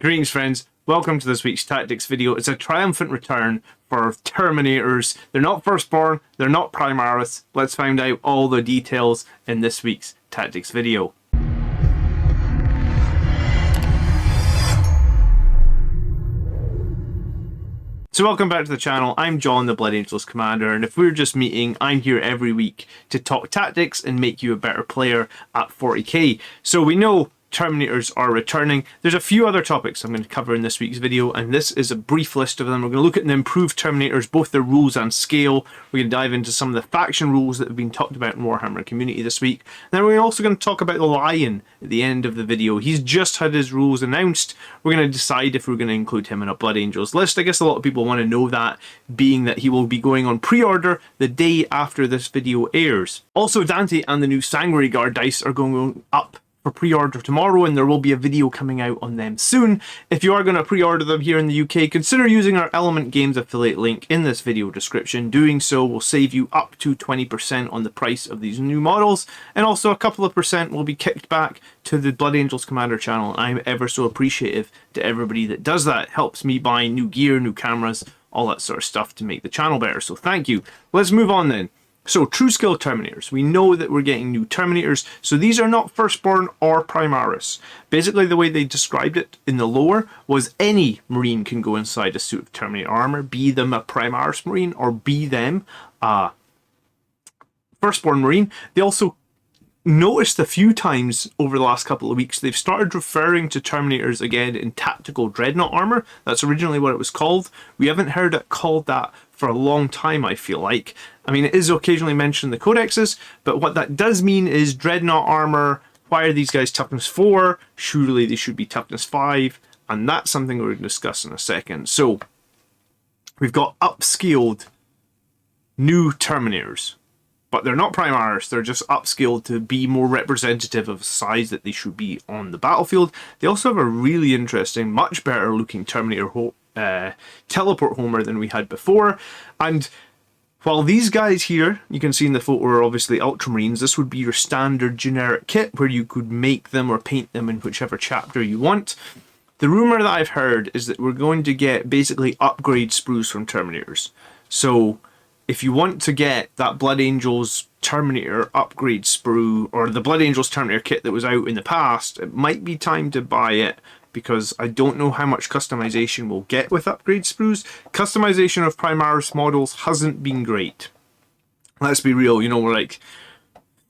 Greetings friends, welcome to this week's tactics video. It's a triumphant return for Terminators. They're not Firstborn, they're not Primaris. Let's find out all the details in this week's tactics video. So welcome back to the channel. I'm John, the Blood Angels Commander, and if we're just meeting, I'm here every week to talk tactics and make you a better player at 40k. So we know Terminators are returning. There's a few other topics I'm going to cover in this week's video, and this is a brief list of them. We're going to look at the improved Terminators, both their rules and scale. We're going to dive into some of the faction rules that have been talked about in Warhammer community this week. And then we're also going to talk about the Lion at the end of the video. He's just had his rules announced. We're going to decide if we're going to include him in a Blood Angels list. I guess a lot of people want to know that, being that he will be going on pre-order the day after this video airs. Also, Dante and the new Sanguinary Guard dice are going up for pre-order tomorrow, and there will be a video coming out on them soon. If you are going to pre-order them here in the UK, consider using our Element Games affiliate link in this video description. Doing so will save you up to 20% on the price of these new models, and also a couple of percent will be kicked back to the Blood Angels Commander channel. I'm ever so appreciative to everybody that does that. It helps me buy new gear, new cameras, all that sort of stuff to make the channel better, so thank you. Let's move on then. So, true skill Terminators. We know that we're getting new Terminators, so these are not Firstborn or Primaris. Basically, the way they described it in the lore was any Marine can go inside a suit of Terminator armor, be them a Primaris Marine or be them a Firstborn Marine. They also noticed a few times over the last couple of weeks they've started referring to Terminators again in tactical Dreadnought Armour. That's originally what it was called. We haven't heard it called that for a long time, I feel like. I mean, it is occasionally mentioned in the codexes, but what that does mean is Dreadnought Armour. Why are these guys toughness 4? Surely they should be toughness 5, and that's something we're going to discuss in a second. So, we've got upscaled new Terminators. But they're not Primaris, they're just upscaled to be more representative of the size that they should be on the battlefield. They also have a really interesting, much better looking Terminator teleport homer than we had before. And while these guys here, you can see in the photo, are obviously Ultramarines, this would be your standard generic kit where you could make them or paint them in whichever chapter you want. The rumour that I've heard is that we're going to get basically upgrade sprues from Terminators. So if you want to get that Blood Angels Terminator upgrade sprue, or the Blood Angels Terminator kit that was out in the past, it might be time to buy it, because I don't know how much customization we'll get with upgrade sprues. Customization of Primaris models hasn't been great. Let's be real, you know, we're like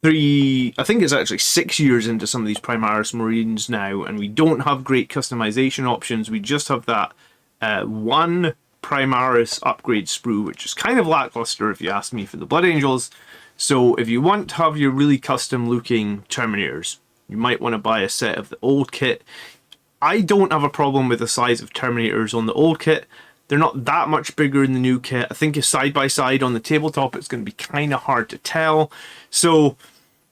I think it's actually 6 years into some of these Primaris Marines now, and we don't have great customization options. We just have that one Primaris upgrade sprue, which is kind of lackluster if you ask me for the Blood Angels. So if you want to have your really custom looking Terminators, you might want to buy a set of the old kit. I don't have a problem with the size of Terminators on the old kit. They're not that much bigger in the new kit. I think if side by side on the tabletop, it's going to be kind of hard to tell. So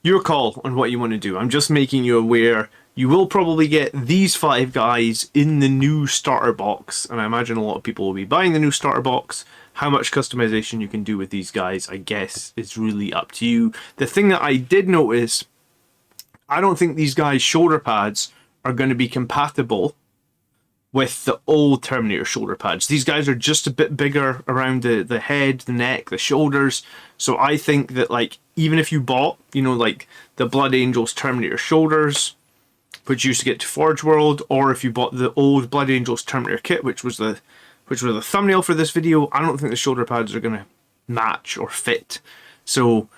your call on what you want to do. I'm just making you aware. You will probably get these 5 guys in the new starter box, and I imagine a lot of people will be buying the new starter box. How much customization you can do with these guys, I guess, is really up to you. The thing that I did notice, I don't think these guys' shoulder pads are going to be compatible with the old Terminator shoulder pads. These guys are just a bit bigger around the head, the neck, the shoulders. So I think that, like, even if you bought, you know, like the Blood Angels Terminator shoulders, which used to get to Forge World, or if you bought the old Blood Angels Terminator kit, which was the thumbnail for this video, I don't think the shoulder pads are going to match or fit. So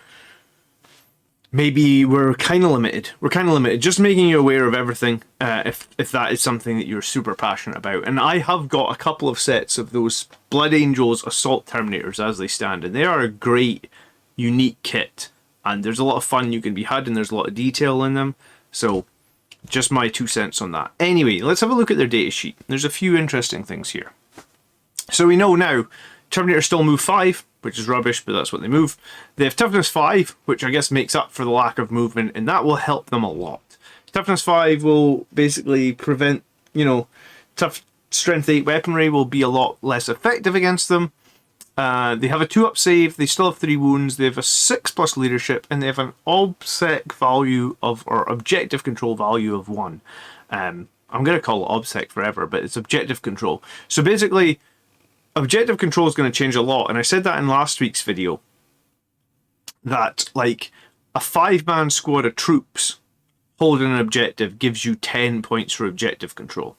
maybe we're kind of limited. We're kind of limited. Just making you aware of everything, if that is something that you're super passionate about. And I have got a couple of sets of those Blood Angels Assault Terminators as they stand, and they are a great, unique kit. And there's a lot of fun you can be had, and there's a lot of detail in them. So just my 2 cents on that. Anyway, let's have a look at their datasheet. There's a few interesting things here. So we know now Terminator still move 5, which is rubbish, but that's what they move. They have toughness 5, which I guess makes up for the lack of movement, and that will help them a lot. Toughness 5 will basically prevent, you know, tough strength 8 weaponry will be a lot less effective against them. They have a 2-up save, they still have 3 wounds, they have a 6+ leadership, and they have an obsec value of, or objective control value of 1. I'm going to call it OBSEC forever, but it's objective control. So basically, objective control is going to change a lot, and I said that in last week's video, that like a 5-man squad of troops holding an objective gives you 10 points for objective control.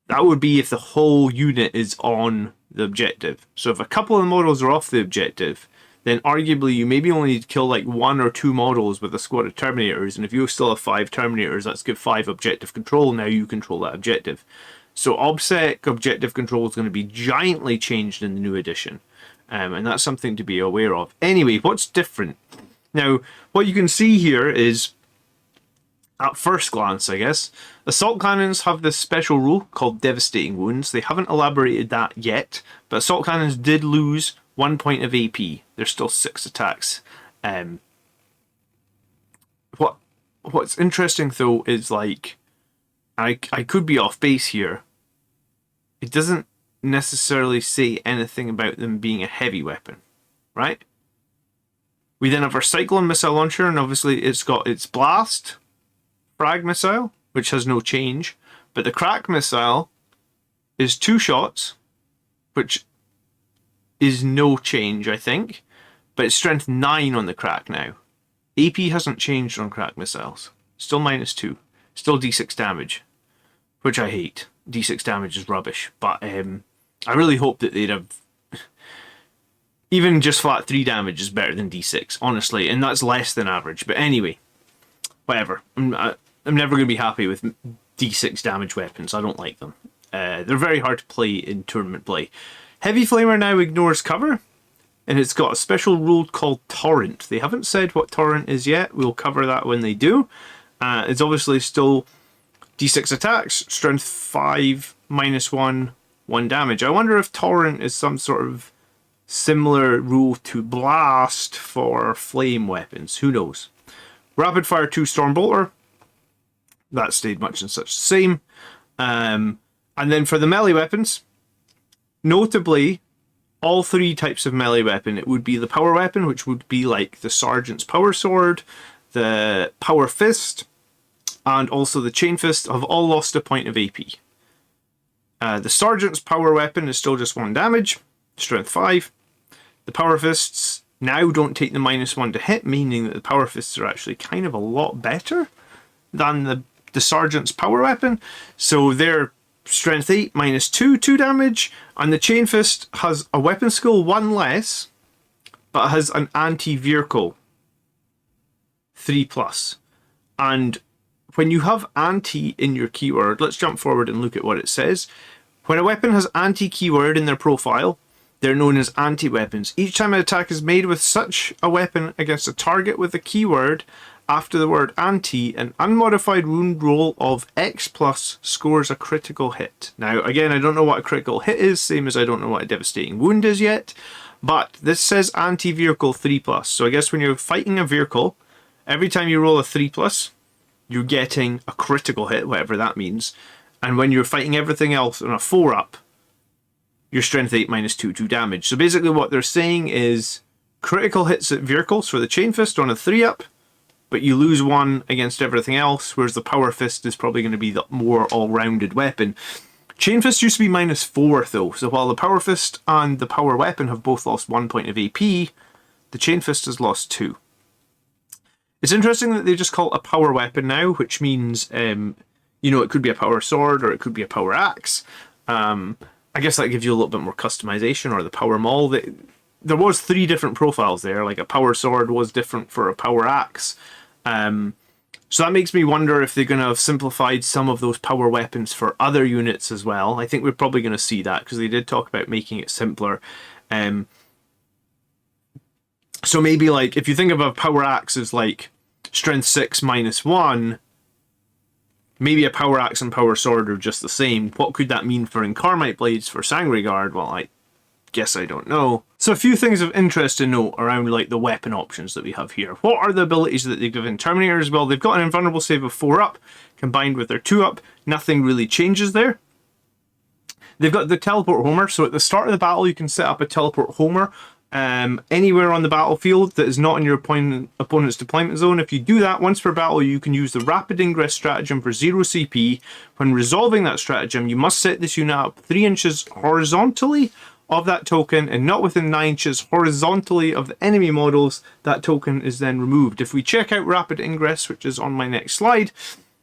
That would be if the whole unit is on the objective. So if a couple of models are off the objective, then arguably you maybe only need to kill like 1 or 2 models with a squad of Terminators, and if you still have 5 Terminators, that's give 5 objective control. Now you control that objective. So OBSEC objective control is going to be giantly changed in the new edition, and that's something to be aware of. Anyway, what's different? Now, what you can see here is, at first glance, I guess, assault cannons have this special rule called devastating wounds. They haven't elaborated that yet, but assault cannons did lose 1 point of AP. There's still 6 attacks. What's interesting though is, like, I could be off base here. It doesn't necessarily say anything about them being a heavy weapon, right? We then have our Cyclone missile launcher, and obviously it's got its blast frag missile, which has no change, but the crack missile is 2 shots, which is no change, I think, but it's strength 9 on the crack now. AP hasn't changed on crack missiles. Still -2. Still D6 damage, which I hate. D6 damage is rubbish, but I really hope that they'd have... Even just flat 3 damage is better than D6, honestly, and that's less than average. But anyway, whatever. I'm never going to be happy with D6 damage weapons. I don't like them. They're very hard to play in tournament play. Heavy Flamer now ignores cover, and it's got a special rule called Torrent. They haven't said what Torrent is yet. We'll cover that when they do. It's obviously still D6 attacks, strength 5, -1, 1 damage. I wonder if Torrent is some sort of similar rule to Blast for flame weapons. Who knows? Rapid Fire 2 Stormbolter. That stayed much and such the same. And then for the melee weapons, notably, all 3 types of melee weapon, it would be the power weapon, which would be like the Sergeant's Power Sword, the Power Fist, and also the Chain Fist, have all lost a point of AP. The Sergeant's Power Weapon is still just 1 damage, strength 5. The Power Fists now don't take the -1 to hit, meaning that the Power Fists are actually kind of a lot better than the Sergeant's Power Weapon. So they're strength 8, -2, 2 damage, and the Chain Fist has a weapon skill 1 less, but has an anti-vehicle 3+. And when you have anti in your keyword, let's jump forward and look at what it says. When a weapon has anti-keyword in their profile, they're known as anti-weapons. Each time an attack is made with such a weapon against a target with a keyword after the word anti, an unmodified wound roll of X+ scores a critical hit. Now, again, I don't know what a critical hit is, same as I don't know what a devastating wound is yet, but this says anti-vehicle 3+. So I guess when you're fighting a vehicle, every time you roll a 3+, you're getting a critical hit, whatever that means. And when you're fighting everything else on a 4-up, your strength 8 -2, 2 damage. So basically what they're saying is critical hits at vehicles for the Chain Fist on a 3-up, but you lose 1 against everything else, whereas the Power Fist is probably going to be the more all-rounded weapon. Chain Fist used to be -4 though, so while the Power Fist and the Power Weapon have both lost 1 point of AP, the Chain Fist has lost 2. It's interesting that they just call it a Power Weapon now, which means, you know, it could be a Power Sword or it could be a Power Axe. I guess that gives you a little bit more customization, or the Power Maul. There was 3 different profiles there, like a Power Sword was different for a Power Axe. So that makes me wonder if they're going to have simplified some of those power weapons for other units as well. I think we're probably going to see that, because they did talk about making it simpler. So maybe, like, if you think of a Power Axe as like strength 6 -1, maybe a Power Axe and Power Sword are just the same. What could that mean for Incarnate Blades for Sangre Guard? Well, I guess I don't know. So a few things of interest to note around like the weapon options that we have here. What are the abilities that they've given Terminators? Well, they've got an invulnerable save of 4-up combined with their 2-up. Nothing really changes there. They've got the Teleport Homer, so at the start of the battle you can set up a Teleport Homer anywhere on the battlefield that is not in your opponent's deployment zone. If you do that once per battle, you can use the Rapid Ingress stratagem for 0 CP. When resolving that stratagem, you must set this unit up 3 inches horizontally of that token and not within 9 inches horizontally of the enemy models. That token is then removed. If we check out Rapid Ingress, which is on my next slide,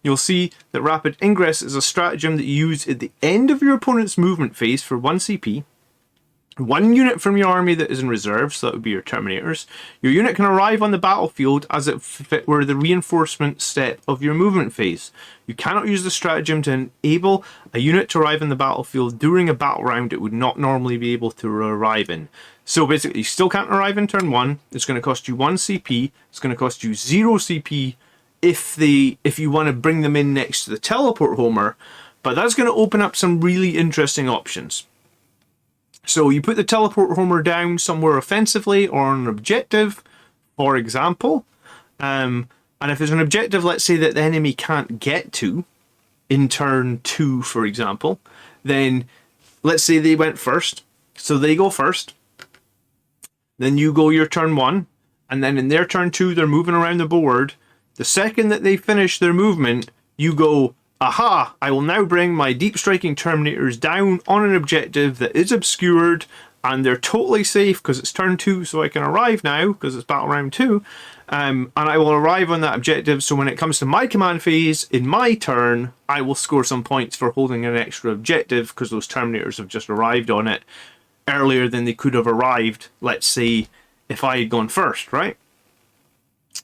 you'll see that Rapid Ingress is a stratagem that you use at the end of your opponent's movement phase for 1 CP. 1 unit from your army that is in reserve, so that would be your Terminators. Your unit can arrive on the battlefield as if it were the reinforcement step of your movement phase. You cannot use the stratagem to enable a unit to arrive in the battlefield during a battle round it would not normally be able to arrive in. So basically, you still can't arrive in turn 1. It's going to cost you 1 CP. It's going to cost you 0 CP if you want to bring them in next to the teleport homer. But that's going to open up some really interesting options. So you put the teleport homer down somewhere offensively or on an objective, for example. And if there's an objective, let's say that the enemy can't get to in turn 2, for example, then let's say they went first. So they go first. Then you go your turn 1. And then in their turn 2, they're moving around the board. The second that they finish their movement, you go, aha, I will now bring my deep striking Terminators down on an objective that is obscured and they're totally safe because it's turn 2, so I can arrive now because it's battle round 2. And I will arrive on that objective, so when it comes to my command phase, in my turn, I will score some points for holding an extra objective because those Terminators have just arrived on it earlier than they could have arrived, let's say, if I had gone first, right?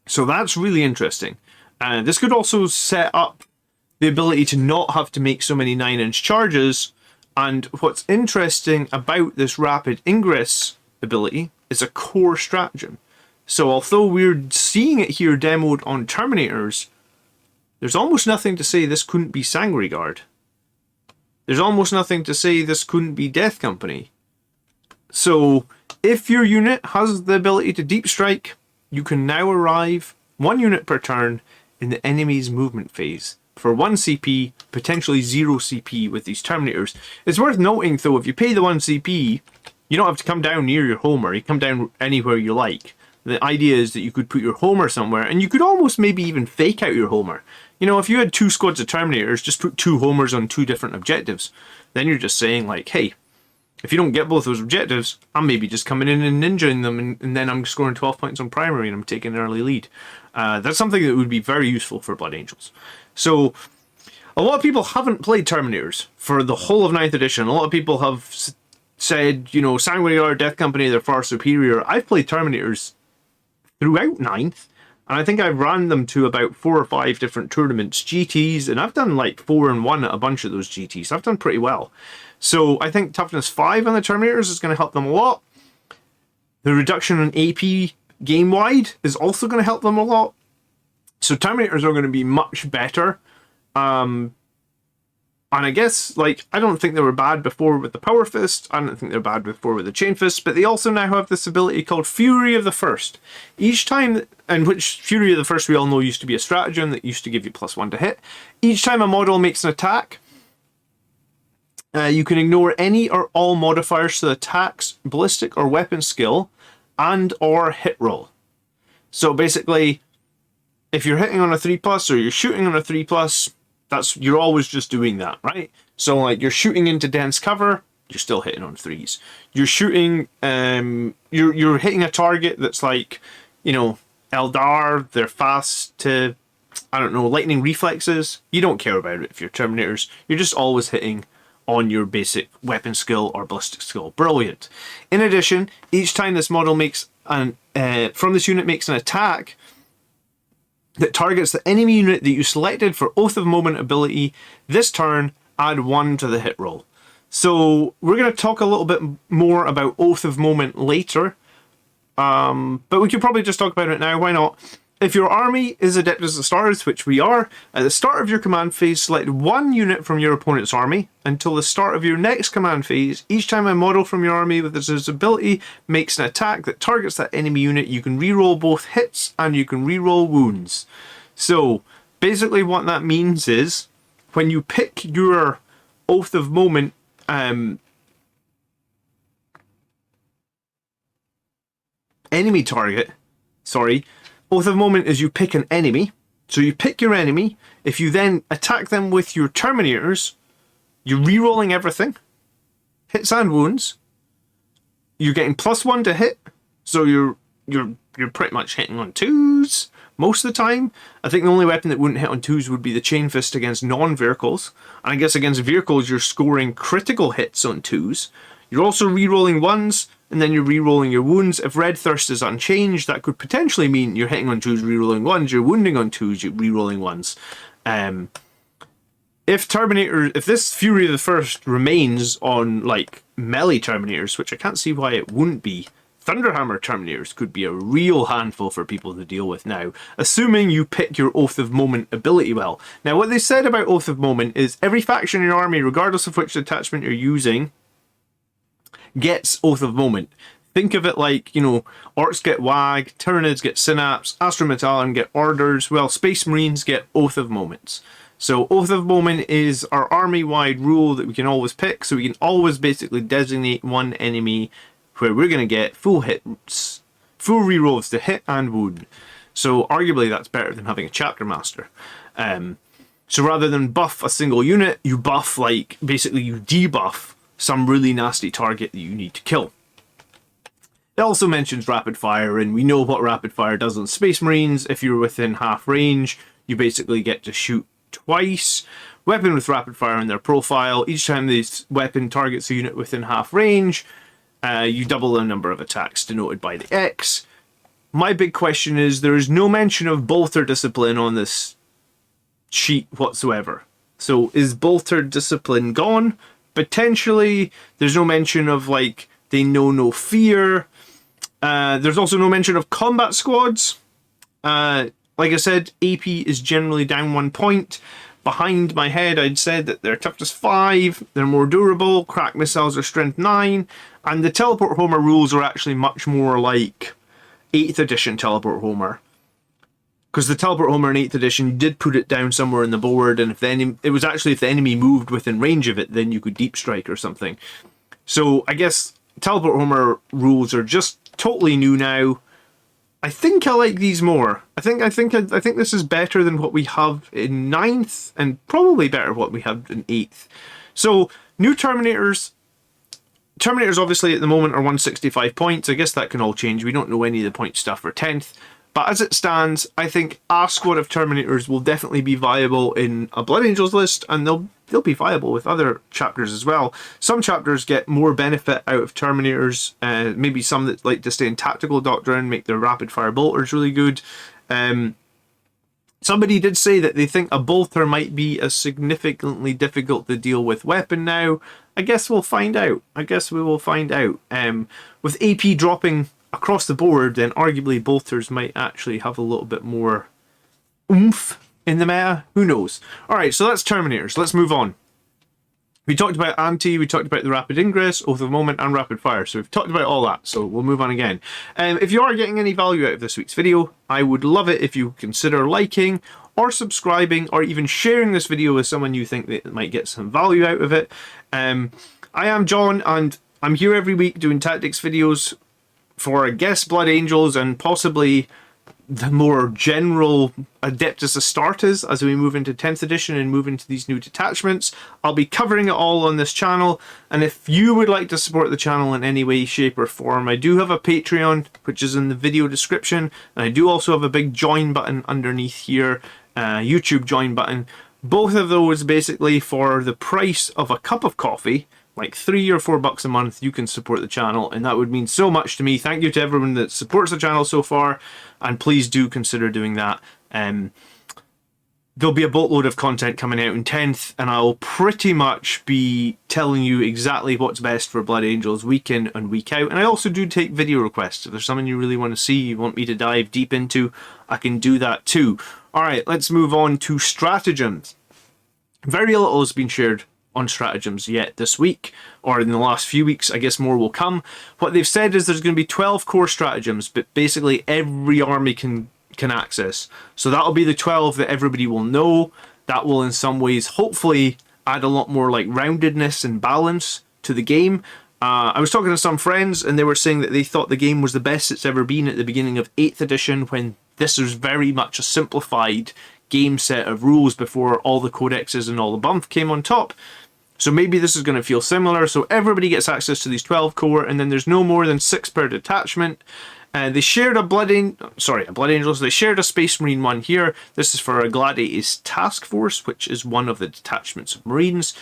So that's really interesting. This could also set up the ability to not have to make so many 9-inch charges. And what's interesting about this Rapid Ingress ability is a core stratagem. So although we're seeing it here demoed on Terminators, there's almost nothing to say this couldn't be Sangry Guard. There's almost nothing to say this couldn't be Death Company. So if your unit has the ability to deep strike, you can now arrive 1 unit per turn in the enemy's movement phase for 1 CP, potentially 0 CP with these Terminators. It's worth noting though, if you pay the 1 CP, you don't have to come down near your homer. You come down anywhere you like. The idea is that you could put your homer somewhere, and you could almost maybe even fake out your homer. You know, if you had 2 squads of Terminators, just put 2 homers on 2 different objectives. Then you're just saying like, hey, if you don't get both those objectives, I'm maybe just coming in and ninjaing them, and then I'm scoring 12 points on primary and I'm taking an early lead. That's something that would be very useful for Blood Angels. So, a lot of people haven't played Terminators for the whole of 9th edition. A lot of people have said, you know, Sanguinary Guard, Death Company, they're far superior. I've played Terminators throughout 9th, and I think I've ran them to about 4 or 5 different tournaments, GTs, and I've done like 4-1 at a bunch of those GTs. I've done pretty well. So I think toughness 5 on the Terminators is going to help them a lot. The reduction in AP game-wide is also going to help them a lot. So Terminators are going to be much better. And I guess, like, I don't think they were bad before with the Power Fist. I don't think they were bad before with the Chain Fist. But they also now have this ability called Fury of the First. Each time, and which Fury of the First we all know used to be a stratagem that used to give you +1 to hit. Each time a model makes an attack, you can ignore any or all modifiers to the attacks, ballistic or weapon skill, and or hit roll. So basically, if you're hitting on a 3+, or you're shooting on a 3+, you're always just doing that, right? So like you're shooting into dense cover, you're still hitting on 3s. You're shooting, you're hitting a target that's like, you know, Eldar, they're fast to, I don't know, lightning reflexes. You don't care about it if you're Terminators. You're just always hitting on your basic weapon skill or ballistic skill. Brilliant. In addition, each time this model makes from this unit makes an attack that targets the enemy unit that you selected for Oath of Moment ability this turn, add 1 to the hit roll. So we're going to talk a little bit more about Oath of Moment later, but we could probably just talk about it now. Why not? If your army is Adeptus Astartes, which we are, at the start of your command phase, select 1 unit from your opponent's army until the start of your next command phase. Each time a model from your army with this ability makes an attack that targets that enemy unit, you can reroll both hits and you can reroll wounds. So basically what that means is when you pick your Oath of Moment enemy target, sorry, Oath of Moment is you pick an enemy. So you pick your enemy. If you then attack them with your Terminators, you're re-rolling everything. Hits and wounds. You're getting +1 to hit. So you're pretty much hitting on 2s most of the time. I think the only weapon that wouldn't hit on 2s would be the Chain Fist against non-vehicles. And I guess against vehicles, you're scoring critical hits on 2s. You're also re-rolling 1s, and then you're re-rolling your wounds. If Red Thirst is unchanged, that could potentially mean you're hitting on 2s, re-rolling 1s, you're wounding on 2s, you're re-rolling 1s. If this Fury of the First remains on, like, melee Terminators, which I can't see why it wouldn't be, Thunderhammer Terminators could be a real handful for people to deal with now, assuming you pick your Oath of Moment ability well. Now, what they said about Oath of Moment is every faction in your army, regardless of which attachment you're using, gets Oath of Moment. Think of it like, you know, Orcs get WAG, Tyranids get Synapse, Astrometallan get Orders, well, Space Marines get Oath of Moments. So Oath of Moment is our army-wide rule that we can always pick, so we can always basically designate one enemy where we're going to get full hits, full rerolls to hit and wound. So arguably that's better than having a Chapter Master. So rather than buff a single unit, you buff, like, basically you debuff some really nasty target that you need to kill. It also mentions rapid fire, and we know what rapid fire does on Space Marines. If you're within half range, you basically get to shoot twice. Weapon with rapid fire in their profile. Each time this weapon targets a unit within half range, you double the number of attacks denoted by the X. My big question is, there is no mention of Bolter Discipline on this sheet whatsoever. So is Bolter Discipline gone? Potentially. There's no mention of, like, they know no fear. There's also no mention of combat squads. Like I said, AP is generally down 1 point. Behind my head, I'd said that they're toughness 5, they're more durable, crack missiles are strength 9, and the Teleport Homer rules are actually much more like 8th edition Teleport Homer. Because the Teleport Homer in 8th edition, you did put it down somewhere in the board, and if the enemy, it was actually if the enemy moved within range of it, then you could deep strike or something. So I guess Teleport Homer rules are just totally new now. I think I like these more. I think this is better than what we have in 9th, and probably better than what we have in 8th. So new Terminators. Terminators obviously at the moment are 165 points. I guess that can all change. We don't know any of the point stuff for 10th. But as it stands, I think a squad of Terminators will definitely be viable in a Blood Angels list, and they'll be viable with other chapters as well. Some chapters get more benefit out of Terminators, maybe some that like to stay in Tactical Doctrine, make their rapid fire bolters really good. Somebody did say that they think a bolter might be a significantly difficult to deal with weapon now. I guess we'll find out. I guess we will find out. With AP dropping across the board, then arguably bolters might actually have a little bit more oomph in the meta. Who knows? Alright, so that's Terminators. Let's move on. We talked about Anti, we talked about the Rapid Ingress, Oath of Moment, and Rapid Fire. So we've talked about all that, so we'll move on again. If you are getting any value out of this week's video, I would love it if you consider liking or subscribing or even sharing this video with someone you think that might get some value out of it. I am John, and I'm here every week doing tactics videos for, I guess, Blood Angels and possibly the more general Adeptus Astartes as we move into 10th edition and move into these new detachments. I'll be covering it all on this channel, and if you would like to support the channel in any way, shape or form, I do have a Patreon, which is in the video description, and I do also have a big join button underneath here, YouTube join button. Both of those basically for the price of a cup of coffee, like $3 or $4 a month, you can support the channel, and that would mean so much to me. Thank you to everyone that supports the channel so far, and please do consider doing that. There'll be a boatload of content coming out in 10th, and I'll pretty much be telling you exactly what's best for Blood Angels week in and week out. And I also do take video requests. If there's something you really want to see, you want me to dive deep into, I can do that too. Alright, let's move on to Stratagems. Very little has been shared on Stratagems yet this week, or in the last few weeks. I guess more will come. What they've said is there's going to be 12 core stratagems, but basically every army can access. So that'll be the 12 that everybody will know. That will in some ways hopefully add a lot more like roundedness and balance to the game. I was talking to some friends and they were saying that they thought the game was the best it's ever been at the beginning of 8th edition, when this was very much a simplified game set of rules before all the codexes and all the bump came on top. So maybe this is going to feel similar. So everybody gets access to these 12 core, and then there's no more than 6 per detachment. They shared a Blood Angels. They shared a Space Marine one here. This is for a Gladiators Task Force, which is one of the detachments of Marines.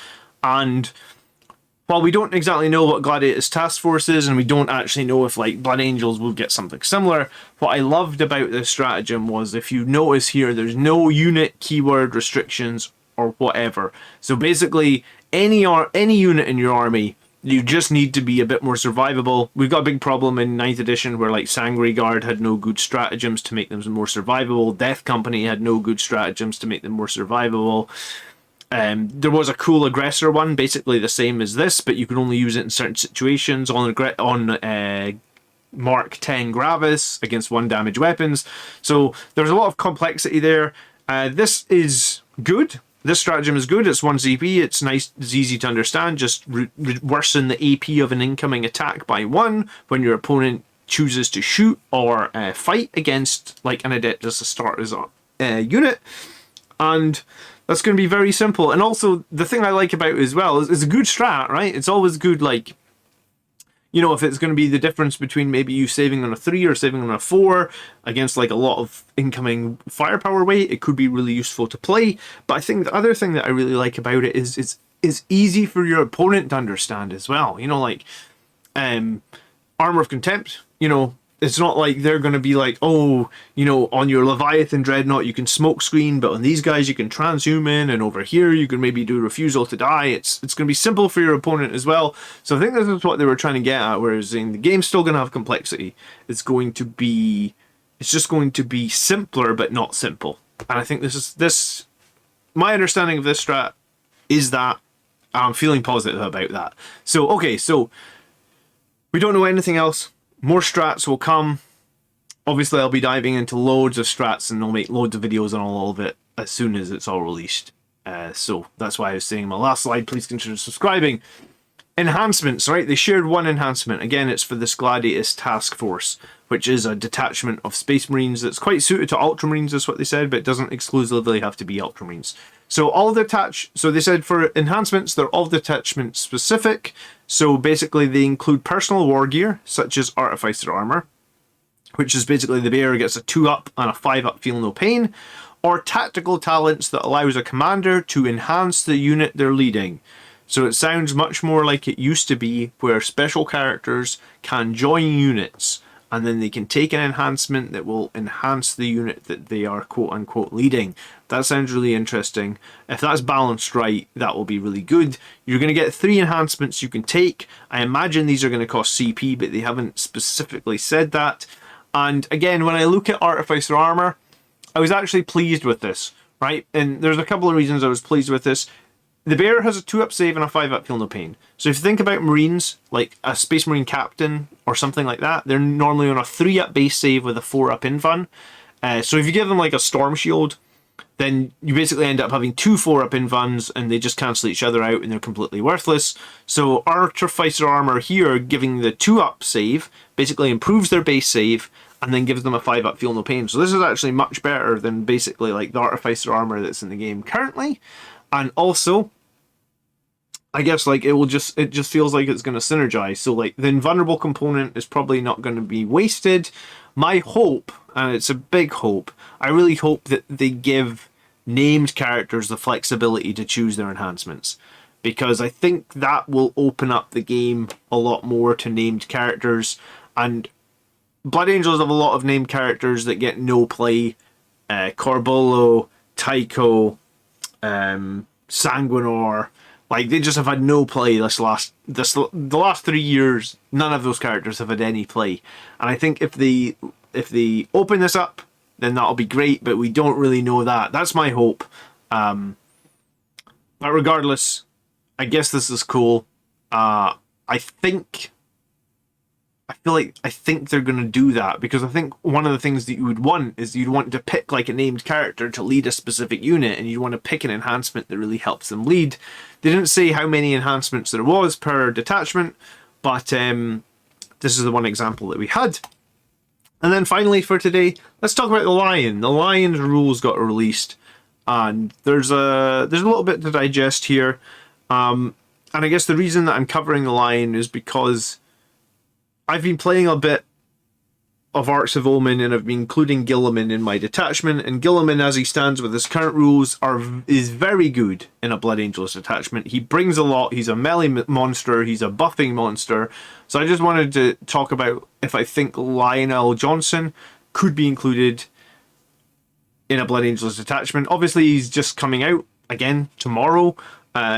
And while we don't exactly know what Gladiators Task Force is, and we don't actually know if like Blood Angels will get something similar, what I loved about this stratagem was, if you notice here, there's no unit keyword restrictions or whatever. So basically, any unit in your army, you just need to be a bit more survivable. We've got a big problem in 9th edition where like Sangre Guard had no good stratagems to make them more survivable. Death Company had no good stratagems to make them more survivable. There was a cool aggressor one, basically the same as this, but you can only use it in certain situations on Mark 10 Gravis against 1 damage weapons. So there's a lot of complexity there. This is good. This stratagem is good. It's 1 CP. It's nice. It's easy to understand. Just worsen the AP of an incoming attack by 1 when your opponent chooses to shoot or fight against like an Adeptus Astartes unit. And that's going to be very simple. And also, the thing I like about it as well is it's a good strat, right? It's always good, like, you know, if it's going to be the difference between maybe you saving on a 3 or saving on a 4 against like a lot of incoming firepower weight, it could be really useful to play. But I think the other thing that I really like about it is it's easy for your opponent to understand as well. You know, like Armor of Contempt, you know, it's not like they're going to be like, oh, you know, on your Leviathan Dreadnought you can smoke screen, but on these guys you can transhuman, and over here you can maybe do refusal to die. It's going to be simple for your opponent as well. So I think this is what they were trying to get at, whereas in the game's still going to have complexity. It's just going to be simpler, but not simple. And I think my understanding of this strat is that I'm feeling positive about that. So, okay, so we don't know anything else. More strats will come. Obviously, I'll be diving into loads of strats and I'll make loads of videos on all of it as soon as it's all released. So that's why I was saying in my last slide, please consider subscribing. Enhancements, right? They shared 1 enhancement. Again, it's for this Gladiators Task Force, which is a detachment of Space Marines that's quite suited to Ultramarines, is what they said, but it doesn't exclusively have to be Ultramarines. So so they said for enhancements, they're all detachment specific. So basically they include personal war gear, such as Artificer Armour, which is basically the bearer gets a 2-up and a 5-up feel no pain, or tactical talents that allows a commander to enhance the unit they're leading. So it sounds much more like it used to be, where special characters can join units and then they can take an enhancement that will enhance the unit that they are quote-unquote leading. That sounds really interesting. If that's balanced right, that will be really good. You're going to get 3 enhancements you can take. I imagine these are going to cost CP, but they haven't specifically said that. And again, when I look at Artificer Armour, I was actually pleased with this, right? And there's a couple of reasons I was pleased with this. The bearer has a 2-up save and a 5-up feel no pain. So if you think about Marines, like a Space Marine Captain or something like that, they're normally on a 3-up base save with a 4-up invuln. So if you give them like a Storm Shield, then you basically end up having 2 4-up invulns and they just cancel each other out and they're completely worthless. So Artificer Armour here, giving the 2-up save, basically improves their base save and then gives them a 5-up feel no pain. So this is actually much better than basically like the Artificer Armour that's in the game currently. And also, I guess like it just feels like it's going to synergize. So like the invulnerable component is probably not going to be wasted. My hope, and it's a big hope, I really hope that they give named characters the flexibility to choose their enhancements, because I think that will open up the game a lot more to named characters. And Blood Angels have a lot of named characters that get no play. Corbolo, Tycho, Sanguinor, like they just have had no play the last 3 years. None of those characters have had any play, and I think if they open this up, then that'll be great. But we don't really know that. That's my hope. But regardless, I guess this is cool. I think they're going to do that, because I think one of the things that you would want is you'd want to pick like a named character to lead a specific unit, and you'd want to pick an enhancement that really helps them lead. They didn't say how many enhancements there was per detachment, But this is the one example that we had. And then finally for today, let's talk about the Lion. The Lion's rules got released, and there's a little bit to digest here. And I guess the reason that I'm covering the Lion is because I've been playing a bit of Arcs of Omen, and I've been including Guilliman in my detachment, and Guilliman, as he stands with his current rules, is very good in a Blood Angels detachment. He brings a lot, he's a melee monster, he's a buffing monster. So I just wanted to talk about if I think Lionel Johnson could be included in a Blood Angels detachment. Obviously, he's just coming out again tomorrow.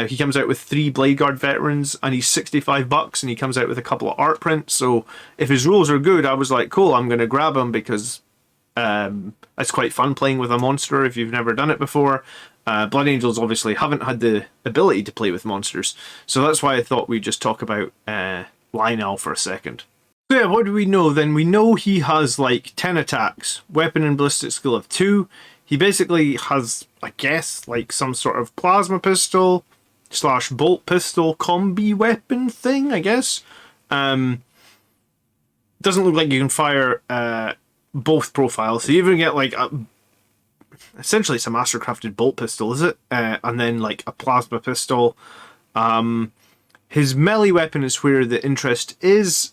He comes out with 3 Blade Guard veterans, and he's $65, and he comes out with a couple of art prints. So if his rules are good, I was like, cool, I'm going to grab him, because it's quite fun playing with a monster if you've never done it before. Blood Angels obviously haven't had the ability to play with monsters, so that's why I thought we'd just talk about Lionel for a second. So yeah, what do we know then? We know he has like 10 attacks, weapon and ballistic skill of 2. He basically has, I guess, like some sort of plasma pistol / bolt pistol combi weapon thing, I guess. Doesn't look like you can fire both profiles. So you even get like essentially it's a mastercrafted bolt pistol, is it? And then like a plasma pistol. His melee weapon is where the interest is.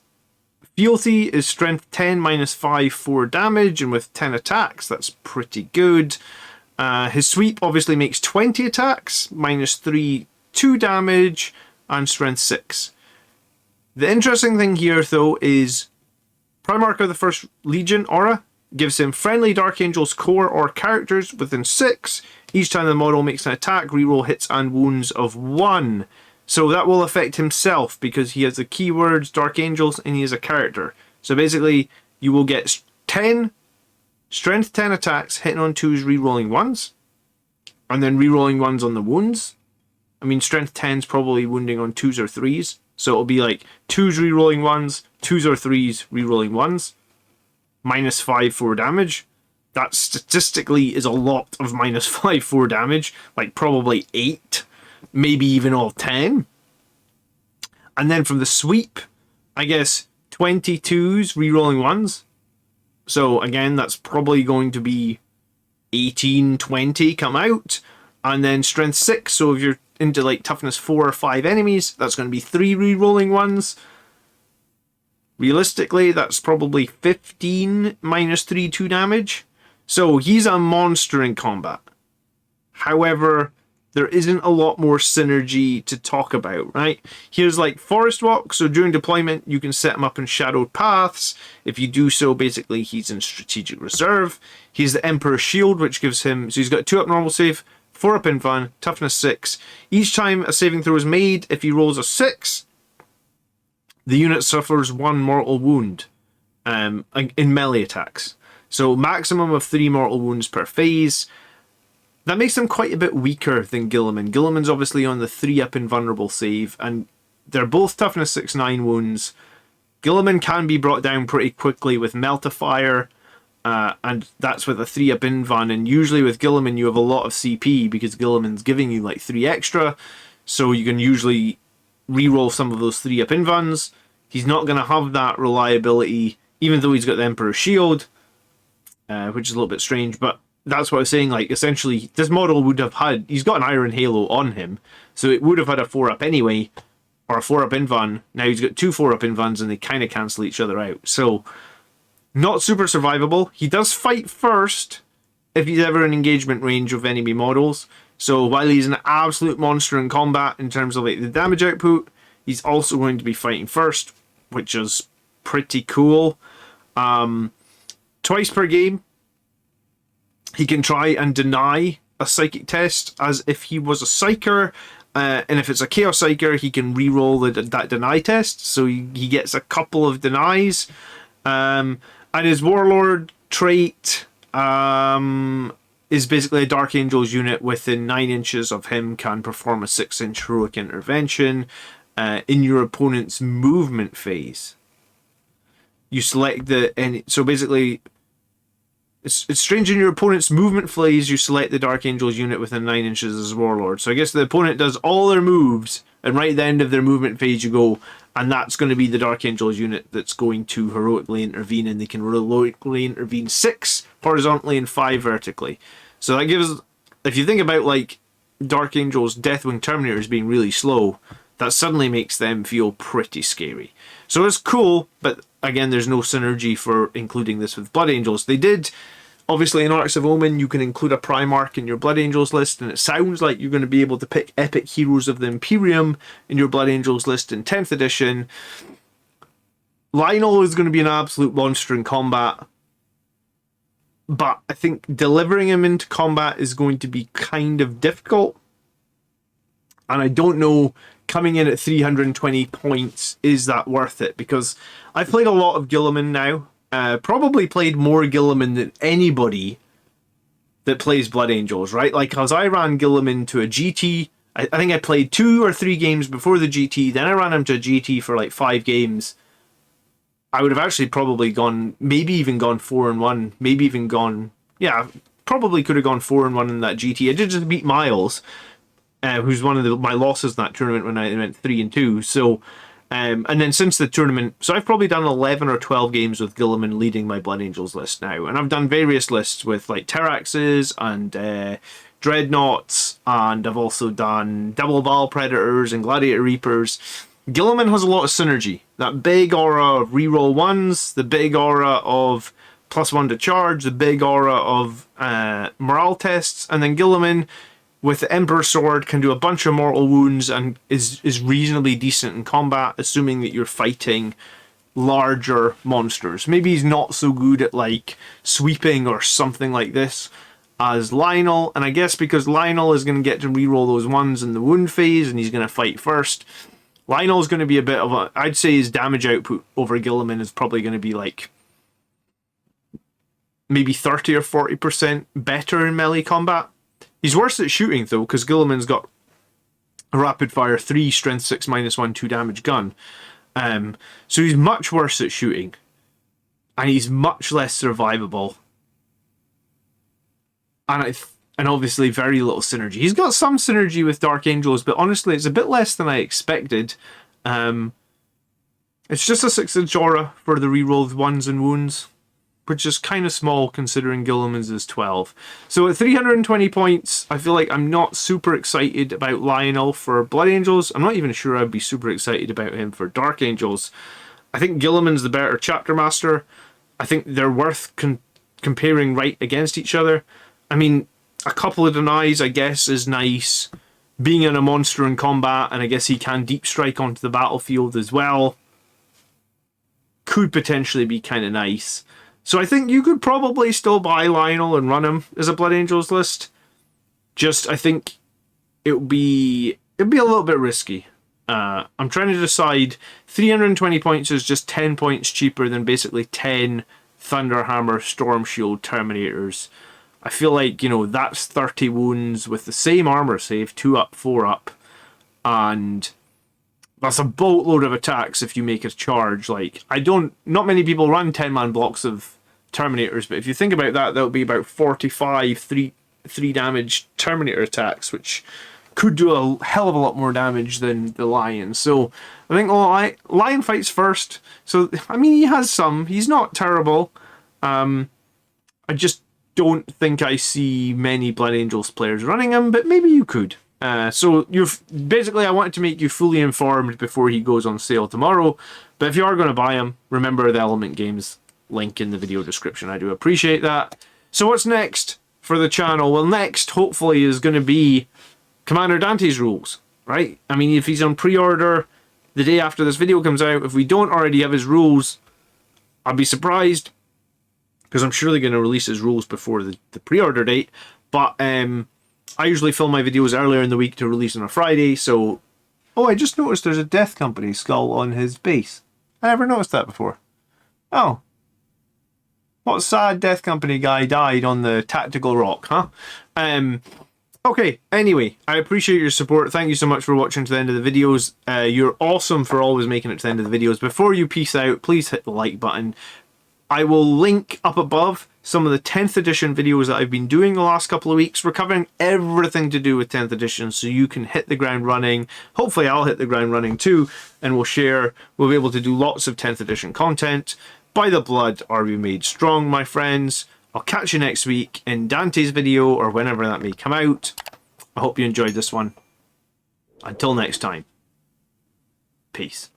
Fealty is strength 10 -5 4 damage, and with 10 attacks that's pretty good. His sweep obviously makes 20 attacks, -3 2 damage, and strength 6. The interesting thing here though is Primarch of the First Legion aura gives him friendly Dark Angels core or characters within 6. Each time the model makes an attack, reroll hits and wounds of 1. So that will affect himself because he has the keywords Dark Angels and he is a character. So basically, you will get 10 strength 10 attacks hitting on 2s, rerolling 1s, and then rerolling 1s on the wounds. I mean, strength 10's probably wounding on 2s or 3s. So it'll be like 2s rerolling 1s, 2s or 3s rerolling 1s, -5 4 damage. That statistically is a lot of -5 4 damage, like probably 8. Maybe even all 10. And then from the sweep, I guess 22s rerolling 1s. So again, that's probably going to be 18, 20 come out. And then strength 6, so if you're into like toughness 4 or 5 enemies, that's going to be 3 rerolling 1s. Realistically, that's probably 15 -3 2 damage. So he's a monster in combat. However, there isn't a lot more synergy to talk about, right? Here's like Forest Walk, so during deployment you can set him up in shadowed paths. If you do so, basically he's in strategic reserve. He's the Emperor's Shield, which gives him, so he's got 2 up normal save, 4 up invuln, toughness 6. Each time a saving throw is made, if he rolls a 6, the unit suffers 1 mortal wound in melee attacks. So maximum of 3 mortal wounds per phase. That makes him quite a bit weaker than Guilliman. Guilliman's obviously on the 3 up invulnerable save, and they're both toughness 6/9 wounds. Guilliman can be brought down pretty quickly with Meltifier, and that's with a 3 up invuln, and usually with Guilliman you have a lot of CP because Guilliman's giving you like 3 extra, so you can usually reroll some of those 3 up invulns. He's not going to have that reliability, even though he's got the Emperor's Shield, which is a little bit strange, but that's what I was saying, like, essentially, this model would have had, he's got an Iron Halo on him, so it would have had a 4-up anyway, or a 4-up invuln. Now he's got 2 4-up invulns, and they kind of cancel each other out. So, not super survivable. He does fight first, if he's ever in engagement range of enemy models. So, while he's an absolute monster in combat, in terms of, like, the damage output, he's also going to be fighting first, which is pretty cool. Twice per game, he can try and deny a psychic test as if he was a psyker, and if it's a chaos psyker, he can re-roll that deny test, so he gets a couple of denies. And his Warlord trait is basically a Dark Angels unit within 9 inches of him can perform a 6-inch heroic intervention in your opponent's movement phase. You select so basically, it's strange, in your opponent's movement phase, you select the Dark Angels unit within 9 inches as Warlord. So I guess the opponent does all their moves and right at the end of their movement phase you go, and that's going to be the Dark Angels unit that's going to heroically intervene, and they can heroically intervene 6 horizontally and 5 vertically. So that gives, if you think about like Dark Angels Deathwing Terminators being really slow, that suddenly makes them feel pretty scary. So it's cool, but again, there's no synergy for including this with Blood Angels. They did, obviously in Arcs of Omen, you can include a Primarch in your Blood Angels list, and it sounds like you're going to be able to pick Epic Heroes of the Imperium in your Blood Angels list in 10th edition. Lionel is going to be an absolute monster in combat, but I think delivering him into combat is going to be kind of difficult. And I don't know, coming in at 320 points, is that worth it? Because I've played a lot of Guilliman now. Probably played more Guilliman than anybody that plays Blood Angels, right? Like, as I ran Guilliman to a GT, I think I played 2 or 3 games before the GT, then I ran him to a GT for like 5 games. I would have actually probably gone, maybe even gone 4-1, maybe even gone, yeah, probably could have gone 4-1 in that GT. I did just beat Miles, who's one of my losses in that tournament when I went 3-2. So, and then since the tournament, so I've probably done 11 or 12 games with Guilliman leading my Blood Angels list now, and I've done various lists with like Terraxes and Dreadnoughts, and I've also done Double Ball Predators and Gladiator Reapers. Guilliman has a lot of synergy. That big aura of reroll 1s, the big aura of +1 to charge, the big aura of morale tests, and then Guilliman with the Emperor Sword can do a bunch of mortal wounds and is reasonably decent in combat, assuming that you're fighting larger monsters. Maybe he's not so good at like sweeping or something like this as Lionel, and I guess because Lionel is going to get to reroll those 1s in the wound phase and he's going to fight first, Lionel's going to be a bit of a, I'd say his damage output over Guilliman is probably going to be like maybe 30 or 40% better in melee combat. He's worse at shooting though, because Guilliman's got a rapid fire 3 strength 6 -1 2 damage gun. So he's much worse at shooting, and he's much less survivable. And obviously very little synergy. He's got some synergy with Dark Angels, but honestly it's a bit less than I expected. It's just a 6-inch aura for the rerolled 1s and wounds, which is kind of small considering Guilliman's is 12. So at 320 points, I feel like I'm not super excited about Lionel for Blood Angels. I'm not even sure I'd be super excited about him for Dark Angels. I think Guilliman's the better Chapter Master. I think they're worth comparing right against each other. I mean, a couple of denies, I guess, is nice. Being in a monster in combat, and I guess he can deep strike onto the battlefield as well, could potentially be kind of nice. So I think you could probably still buy Lionel and run him as a Blood Angels list. Just, I think it'd be a little bit risky. I'm trying to decide, 320 points is just 10 points cheaper than basically 10 Thunderhammer Storm Shield Terminators. I feel like, you know, that's 30 wounds with the same armor save, 2 up, 4 up, and that's a boatload of attacks if you make a charge. Like, not many people run 10-man blocks of Terminators, but if you think about that, that'll be about 45 3 damage Terminator attacks, which could do a hell of a lot more damage than the Lion. So I think Lion fights first. So I mean, he has some. He's not terrible. I just don't think I see many Blood Angels players running him, but maybe you could. So basically, I wanted to make you fully informed before he goes on sale tomorrow. But if you are going to buy him, remember the Element Games link in the video description. I do appreciate that. So what's next for the channel? Well, next, hopefully, is going to be Commander Dante's rules, right? I mean, if he's on pre-order the day after this video comes out, if we don't already have his rules, I'd be surprised, because I'm sure they're going to release his rules before the pre-order date. But I usually film my videos earlier in the week to release on a Friday, so... Oh, I just noticed there's a Death Company skull on his base. I never noticed that before. Oh. What sad Death Company guy died on the Tactical Rock, huh? Okay, anyway, I appreciate your support. Thank you so much for watching to the end of the videos. You're awesome for always making it to the end of the videos. Before you peace out, please hit the like button. I will link up above some of the 10th edition videos that I've been doing the last couple of weeks. We're covering everything to do with 10th edition, so you can hit the ground running. Hopefully I'll hit the ground running too, and we'll be able to do lots of 10th edition content. By the blood are we made strong, my friends. I'll catch you next week in Dante's video, or whenever that may come out. I hope you enjoyed this one. Until next time, peace.